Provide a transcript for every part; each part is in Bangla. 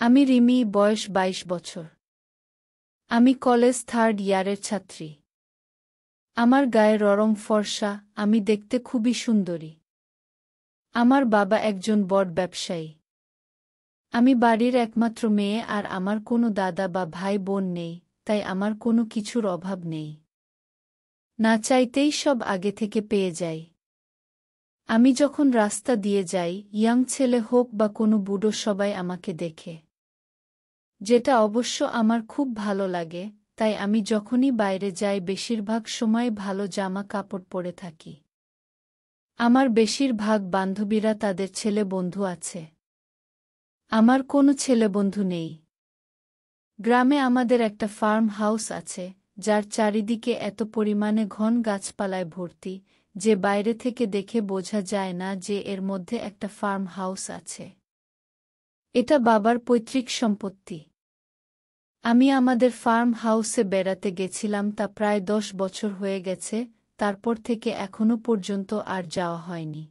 আমি রিমি, বয়স ২২ বছর। আমি কলেজ 3rd ইয়ারের ছাত্রী। আমার গায়ের রং ফর্সা, আমি দেখতে খুবই সুন্দরী। আমার বাবা একজন বড় ব্যবসায়ী। আমি বাড়ির একমাত্র মেয়ে আর আমার কোনো দাদা বা ভাই বোন নেই, তাই আমার কোনো কিছুর অভাব নেই। না চাইতেই সব আগে থেকে পেয়ে যাই। আমি যখন রাস্তা দিয়ে যাই, ইয়াং ছেলে হোক বা কোনো বুড়ো, সবাই আমাকে দেখে। যেটা অবশ্য আমার খুব ভালো লাগে, তাই আমি যখনই বাইরে যাই বেশিরভাগ সময় ভালো জামা কাপড় পরে থাকি। আমার বেশিরভাগ বান্ধবীরা তাদের ছেলে বন্ধু আছে। আমার কোনো ছেলে বন্ধু নেই। গ্রামে আমাদের একটা ফার্ম হাউস আছে, যার চারিদিকে এত পরিমাণে ঘন গাছপালায় ভর্তি যে বাইরে থেকে দেখে বোঝা যায় না যে এর মধ্যে একটা ফার্ম হাউস আছে। এটা বাবার পৈতৃক সম্পত্তি। আমি আমাদের ফার্ম হাউসে বেড়াতে গেছিলাম, তা প্রায় 10 বছর হয়ে গেছে, তারপর থেকে এখনো পর্যন্ত আর যাওয়া হয়নি।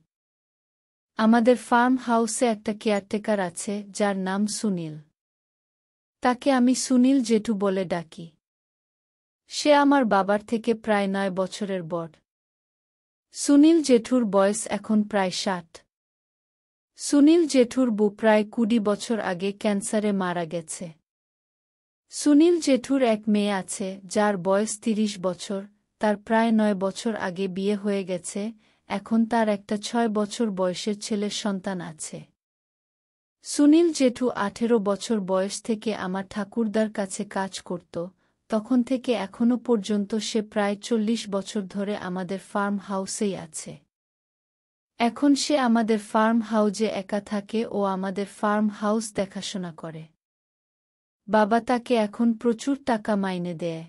আমাদের ফার্ম হাউসে একটা কেয়ারটেকার আছে যার নাম সুনীল। তাকে আমি সুনীল জেঠু বলে ডাকি। সে আমার বাবার থেকে প্রায় 9 বছরের বড়। সুনীল জেঠুর বয়স এখন প্রায় 60। সুনীল জেঠুর বউ প্রায় 20 বছর আগে ক্যান্সারে মারা গেছে। সুনীল জেঠুর এক মেয়ে আছে যার বয়স 30 বছর, তার প্রায় 9 বছর আগে বিয়ে হয়ে গেছে, এখন তার একটা 6 বছর বয়সের ছেলের সন্তান আছে। সুনীল জেঠু 18 বছর বয়স থেকে আমার ঠাকুরদার কাছে কাজ করত, তখন থেকে এখনো পর্যন্ত সে প্রায় 40 বছর ধরে আমাদের ফার্ম হাউসেই আছে। এখন সে আমাদের ফার্ম হাউজে একা থাকে ও আমাদের ফার্ম হাউস দেখাশোনা করে। বাবা তাকে এখন প্রচুর টাকা মাইনে দেয়।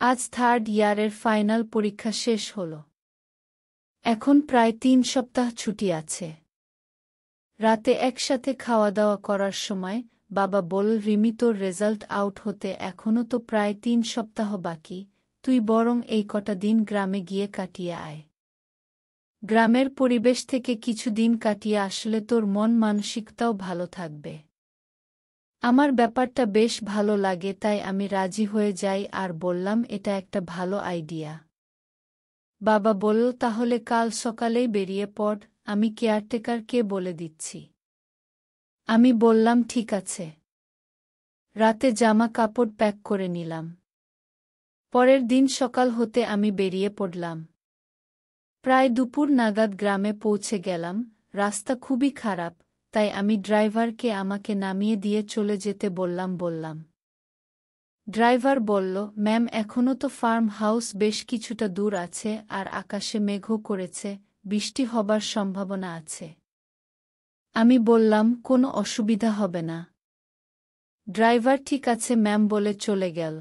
আজ 3rd ইয়ারের ফাইনাল পরীক্ষা শেষ হল। এখন প্রায় 3 সপ্তাহ ছুটি আছে। রাতে একসাথে খাওয়া দাওয়া করার সময় বাবা বলল, রিমি, তোর রেজাল্ট আউট হতে এখনও তো প্রায় 3 সপ্তাহ বাকি, তুই বরং এই কটা দিন গ্রামে গিয়ে কাটিয়ে আয়। গ্রামের পরিবেশ থেকে কিছু দিন কাটিয়ে আসলে তোর মন মানসিকতাও ভালো থাকবে। আমার ব্যাপারটা বেশ ভালো লাগে, তাই আমি রাজি হয়ে যাই আর বললাম এটা একটা ভালো আইডিয়া। বাবা বলল, তাহলে কাল সকালেই বেরিয়ে পড়, আমি কেয়ারটেকারকে বলে দিচ্ছি। আমি বললাম ঠিক আছে। রাতে জামা কাপড় প্যাক করে নিলাম। পরের দিন সকাল হতে আমি বেরিয়ে পড়লাম। প্রায় দুপুর নাগাদ গ্রামে পৌঁছে গেলাম। রাস্তা খুবই খারাপ, তাই আমি ড্রাইভারকে আমাকে নামিয়ে দিয়ে চলে যেতে বললাম। ড্রাইভার বলল, ম্যাম, এখনও তো ফার্ম হাউস বেশ কিছুটা দূর আছে আর আকাশে মেঘও করেছে, বৃষ্টি হবার সম্ভাবনা আছে। আমি বললাম, কোনো অসুবিধা হবে না। ড্রাইভার ঠিক আছে ম্যাম বলে চলে গেল।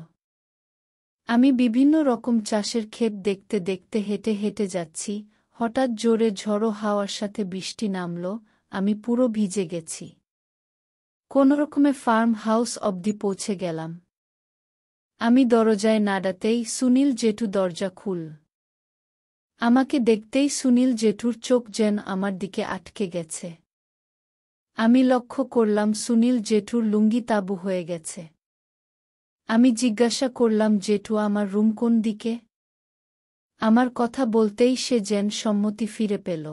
আমি বিভিন্ন রকম চাষের ক্ষেত দেখতে দেখতে হেঁটে হেঁটে যাচ্ছি, হঠাৎ জোরে ঝড়ো হাওয়ার সাথে বৃষ্টি নামল, আমি পুরো ভিজে গেছি। কোনোরকমে ফার্ম হাউস অবধি পৌঁছে গেলাম। আমি দরজায় নাড়াতেই সুনীল জেঠু দরজা খুল। আমাকে দেখতেই সুনীল জেঠুর চোখ যেন আমার দিকে আটকে গেছে। আমি লক্ষ্য করলাম সুনীল জেঠুর লুঙ্গি তাঁবু হয়ে গেছে। আমি জিজ্ঞাসা করলাম, জেঠু, আমার রুম কোন দিকে? আমার কথা বলতেই সে যেন সম্মতি ফিরে পেল।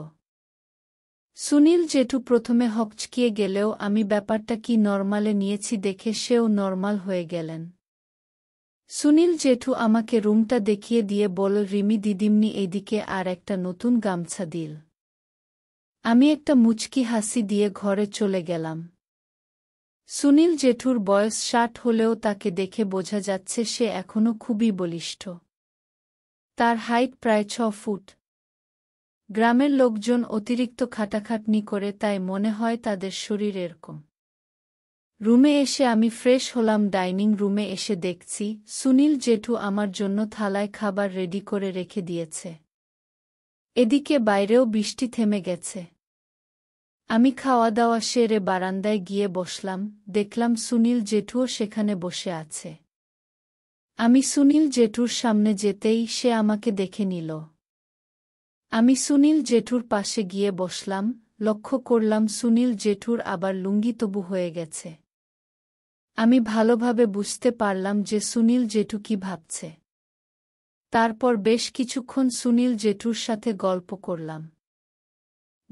সুনীল জেঠু প্রথমে হকচকিয়ে গেলেও আমি ব্যাপারটা কি নরমালে নিয়েছি দেখে সেও নরমাল হয়ে গেলেন। সুনীল জেঠু আমাকে রুমটা দেখিয়ে দিয়ে বলল, রিমি দিদিমনি, এইদিকে আর একটা নতুন গামছা দিল। আমি একটা মুচকি হাসি দিয়ে ঘরে চলে গেলাম। সুনীল জেঠুর বয়স 60 হলেও তাকে দেখে বোঝা যাচ্ছে সে এখনও খুবই বলিষ্ঠ। তার হাইট প্রায় 6 ফুট। গ্রামের লোকজন অতিরিক্ত খাটাখাটনি করে, তাই মনে হয় তাদের শরীর এরকম। রুমে এসে আমি ফ্রেশ হলাম। ডাইনিং রুমে এসে দেখছি সুনীল জেঠু আমার জন্য থালায় খাবার রেডি করে রেখে দিয়েছে। এদিকে বাইরেও বৃষ্টি থেমে গেছে। আমি খাওয়া দাওয়া সেরে বারান্দায় গিয়ে বসলাম, দেখলাম সুনীল জেঠুও সেখানে বসে আছে। আমি সুনীল জেঠুর সামনে যেতেই সে আমাকে দেখে নিল। আমি সুনীল জেঠুর পাশে গিয়ে বসলাম, লক্ষ্য করলাম সুনীল জেঠুর আবার লুঙ্গি তবু হয়ে গেছে। আমি ভালোভাবে বুঝতে পারলাম যে সুনীল জেঠু কি ভাবছে। তারপর বেশ কিছুক্ষণ সুনীল জেঠুর সাথে গল্প করলাম।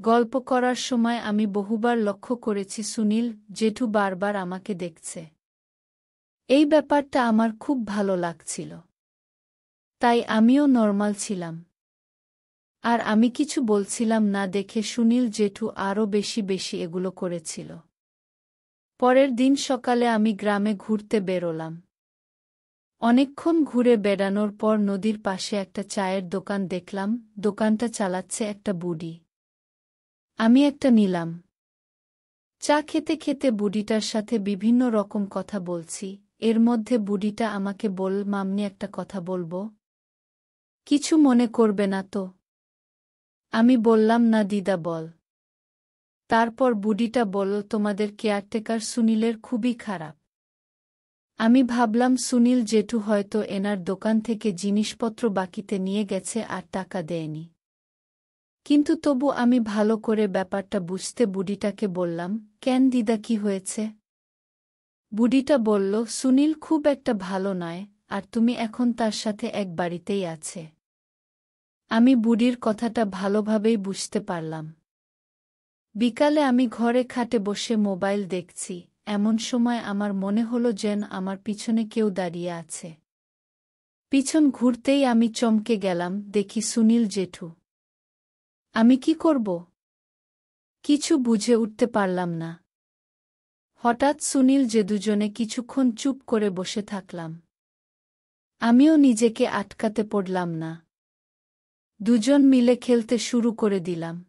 গল্প করার সময় আমি বহুবার লক্ষ্য করেছি সুনীল জেঠু বারবার আমাকে দেখছে। এই ব্যাপারটা আমার খুব ভালো লাগছিল। তাই আমিও নরমাল ছিলাম। আর আমি কিছু বলছিলাম না দেখে সুনীল জেঠু আরও বেশি বেশি এগুলো করেছিল। পরের দিন সকালে আমি গ্রামে ঘুরতে বেরোলাম। অনেকক্ষণ ঘুরে বেড়ানোর পর নদীর পাশে একটা চায়ের দোকান দেখলাম, দোকানটা চালাচ্ছে একটা বুড়ি। আমি একটা নিলাম। চা খেতে খেতে বুড়িটার সাথে বিভিন্ন রকম কথা বলছি, এর মধ্যে বুড়িটা আমাকে বলল, মামনি একটা কথা বলবো? কিছু মনে করবে না তো? আমি বললাম, না দিদা বল। তারপর বুড়িটা বলল, তোমাদের কেয়ারটেকার সুনীলের খুবই খারাপ। আমি ভাবলাম সুনীল জেঠু হয়তো এনার দোকান থেকে জিনিসপত্র বাকিতে নিয়ে গেছে আর টাকা দেয়নি। কিন্তু তবু আমি ভালো করে ব্যাপারটা বুঝতে বুড়িটাকে বললাম, কেন দিদা কি হয়েছে? বুড়িটা বলল, সুনীল খুব একটা ভালো নয়, আর তুমি এখন তার সাথে এক বাড়িতেই আছে। আমি বুড়ির কথাটা ভালোভাবেই বুঝতে পারলাম। বিকালে আমি ঘরে খাটে বসে মোবাইল দেখছি, এমন সময় আমার মনে হলো যেন আমার পিছনে কেউ দাঁড়িয়ে আছে। পিছন ঘুরতেই আমি চমকে গেলাম, দেখি সুনীল জেঠু। আমি কি করব? কিছু বুঝে উঠতে পারলাম না। হঠাৎ সুনীল যে দুজনে কিছুক্ষণ চুপ করে বসে থাকলাম। আমিও নিজেকে আটকাতে পারলাম না। দুজন মিলে খেলতে শুরু করে দিলাম।